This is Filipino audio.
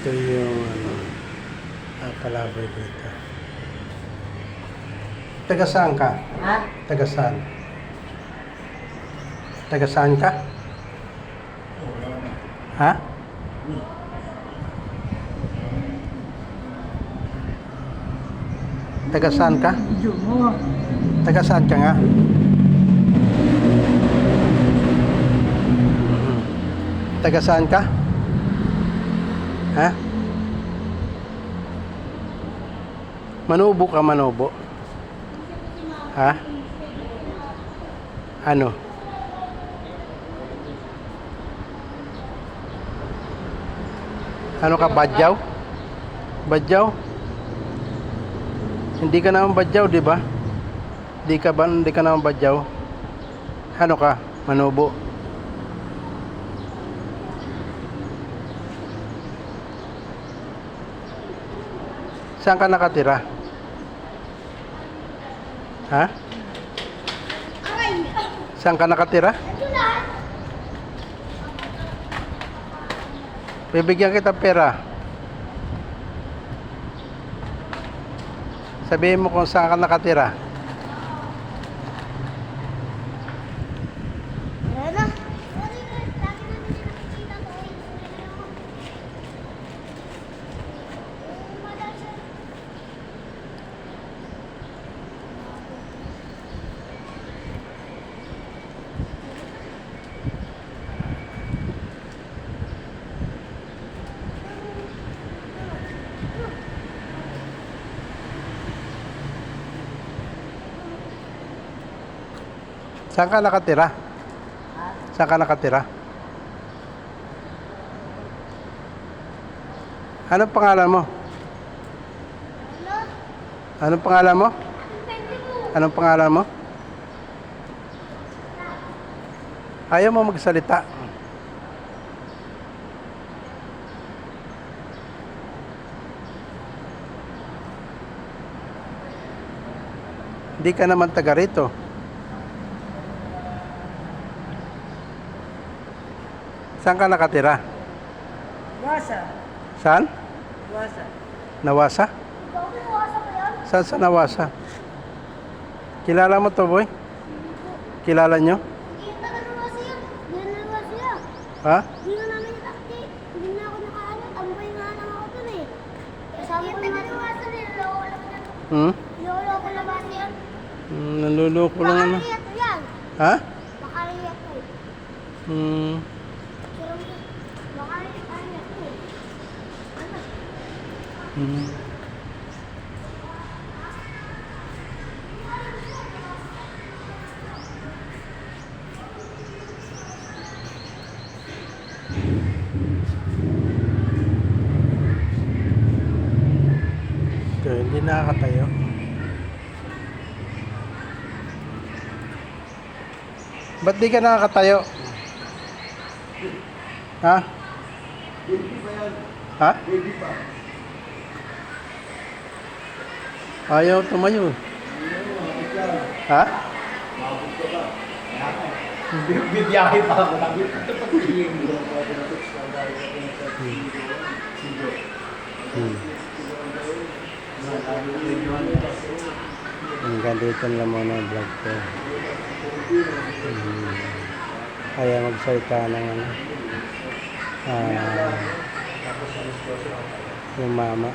Ito yung kalabay dito. Taga saan ka? Ha? Taga saan? Taga saan ka? Ha? Taga saan ka? Video mo. Taga saan ka nga? Taga saan ka? Ha? Manubo ka, manubo? Ha? Ano? Ano ka, badyaw? Badyaw? Hindi ka naman badyaw, di ba? Hindi ka naman badyaw. Ano ka? Manubo? Saan ka nakatira? Ha? Saan ka nakatira? Bibigyan kita pera. Sabihin mo kung saan ka nakatira. Saan ka nakatira? Saan ka nakatira? Anong pangalan mo? Anong pangalan mo? Anong pangalan mo? Ayaw mo magsalita. Hindi ka naman taga rito. Saan ka nakatira? Wasa. Saan? Wasa. Nawasa? Saan sa Nawasa? Kilala mo to, boy? Kilala nyo? Ha? Hindi na namin natakti. Hindi na ako nakahanap. Tambay nga lang ako dun eh. Kasama ko yung nanawasan eh. Lolo ko labas yan. Naluloko lang ano. Makariyat yan. Ha? Makariyat ko. Makariyat ko eh. Ano? Ito, hindi nakakatayo. Ba't di ka nakakatayo? Ha? Ha? Ayaw tumayo. Ha? Bibiyahe pa ako. Hanggang dito lang muna ang vlog ko. Kaya magsalita ng yung mama.